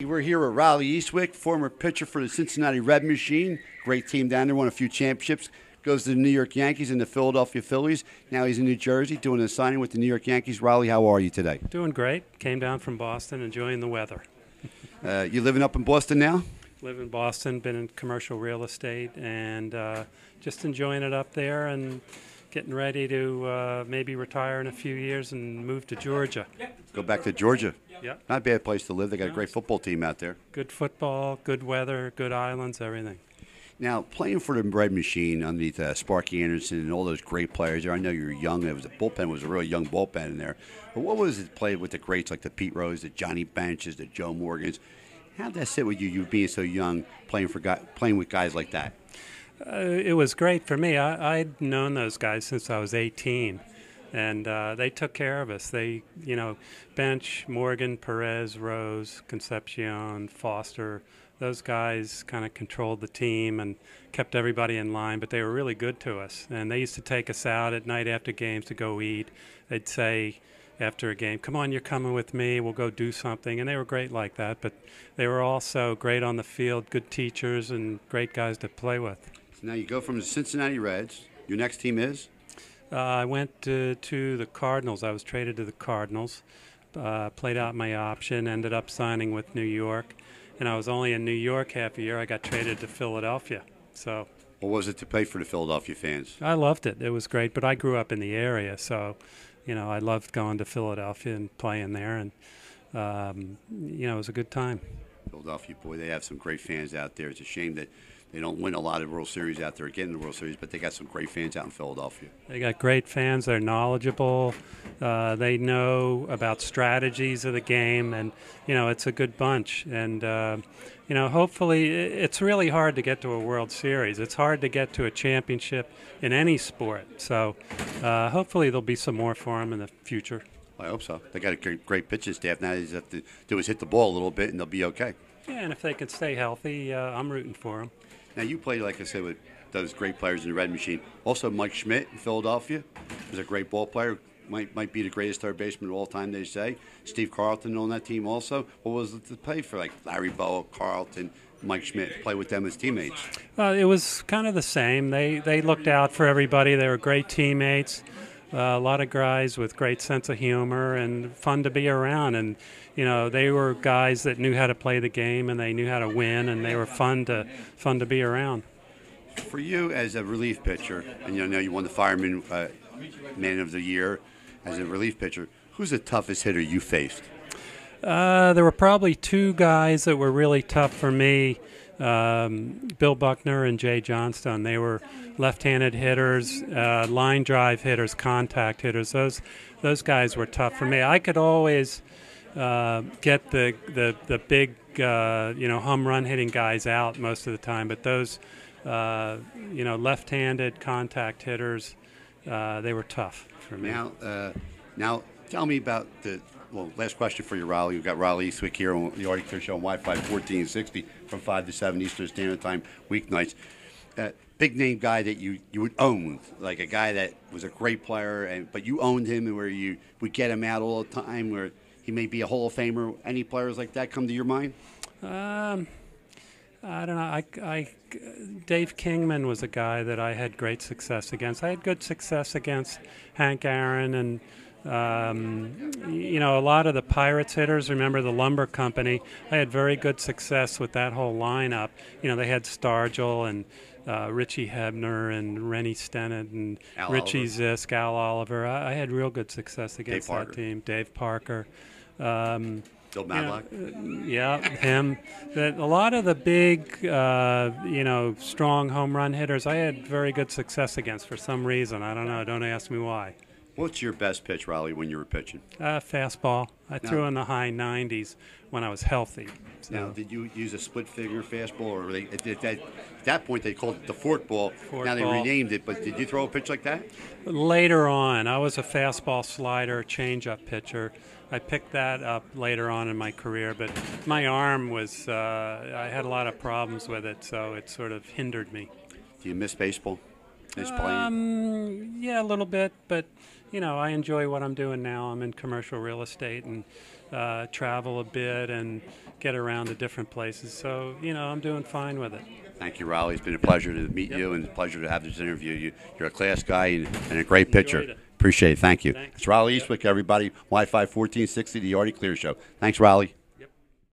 we're here with Rawly Eastwick, former pitcher for the Cincinnati Red Machine. Great team down there, won a few championships. Goes to the New York Yankees and the Philadelphia Phillies. Now he's in New Jersey doing a signing with the New York Yankees. Rawly, how are you today? Doing great. Came down from Boston, enjoying the weather. You living up in Boston now? Live in Boston, been in commercial real estate, and just enjoying it up there and getting ready to maybe retire in a few years and move to Georgia. Go back to Georgia. Yeah. Not a bad place to live. They got a great football team out there. Good football, good weather, good islands, everything. Now, playing for the Red Machine underneath Sparky Anderson and all those great players there, I know you were young. The bullpen was a really young bullpen in there. But what was it to play with the greats like the Pete Rose, the Johnny Benches, the Joe Morgans? How did that sit with you being so young, playing with guys like that? It was great for me. I'd known those guys since I was 18, and they took care of us. They, Bench, Morgan, Perez, Rose, Concepcion, Foster, those guys kind of controlled the team and kept everybody in line, but they were really good to us. And they used to take us out at night after games to go eat. They'd say after a game, "Come on, you're coming with me, we'll go do something." And they were great like that, but they were also great on the field, good teachers, and great guys to play with. Now you go from the Cincinnati Reds. Your next team is? I went to the Cardinals. I was traded to the Cardinals, played out my option, ended up signing with New York. And I was only in New York half a year. I got traded to Philadelphia. So, what was it to play for the Philadelphia fans? I loved it. It was great. But I grew up in the area, so I loved going to Philadelphia and playing there. And it was a good time. Philadelphia, boy, they have some great fans out there. It's a shame that they don't win a lot of World Series out there, getting the World Series, but they got some great fans out in Philadelphia. They got great fans. They're knowledgeable. They know about strategies of the game, and, it's a good bunch. And, hopefully it's really hard to get to a World Series. It's hard to get to a championship in any sport. So hopefully there'll be some more for them in the future. I hope so. They got a great pitching staff. Now they just have to do is hit the ball a little bit, and they'll be okay. Yeah, and if they can stay healthy, I'm rooting for them. Now, you played, like I said, with those great players in the Red Machine. Also, Mike Schmidt in Philadelphia was a great ball player. Might be the greatest third baseman of all time, they say. Steve Carlton on that team also. What was it to play for, like Larry Bowa, Carlton, Mike Schmidt, play with them as teammates? It was kind of the same. They looked out for everybody. They were great teammates. A lot of guys with great sense of humor and fun to be around. And, they were guys that knew how to play the game and they knew how to win, and they were fun to be around. For you as a relief pitcher, and you won the Fireman Man of the Year as a relief pitcher, who's the toughest hitter you faced? There were probably two guys that were really tough for me. Bill Buckner and Jay Johnstone. They were left-handed hitters, line drive hitters, contact hitters. Those guys were tough for me. I could always get the big home run hitting guys out most of the time, but those left-handed contact hitters, they were tough for me. Now tell me about last question for you, Rawly. We've got Rawly Eastwick here on the Artie Clear Show on Wi-Fi 1460 from 5 to 7 Eastern Standard Time weeknights. Big name guy that you would own, like a guy that was a great player, but you owned him, and where you would get him out all the time, where he may be a Hall of Famer. Any players like that come to your mind? I don't know. Dave Kingman was a guy that I had great success against. I had good success against Hank Aaron and a lot of the Pirates hitters. Remember the Lumber Company? I had very good success with that whole lineup. They had Stargell and Richie Hebner and Rennie Stennett and Al Richie Oliver. Zisk, Al Oliver. I had real good success against that team. Dave Parker. Bill Matlock. Him. A lot of the big, strong home run hitters, I had very good success against for some reason. I don't know. Don't ask me why. What's your best pitch, Rawly, when you were pitching? Fastball. I threw in the high 90s when I was healthy. So. Now, did you use a split-figure fastball, or were at that point they called it the forkball? Now they renamed it, but did you throw a pitch like that? Later on, I was a fastball slider, changeup pitcher. I picked that up later on in my career, but my arm was, I had a lot of problems with it, so it sort of hindered me. Do you miss baseball? Miss playing? Yeah, a little bit, but, I enjoy what I'm doing now. I'm in commercial real estate, and, travel a bit and get around to different places. So, I'm doing fine with it. Thank you, Rawly. It's been a pleasure to meet you and a pleasure to have this interview. You're a class guy and a great pitcher. Enjoyed it. Appreciate it. Thank you. Thanks. It's Rawly Eastwick, everybody. Wi-Fi 1460, the Artie Clear Show. Thanks, Rawly.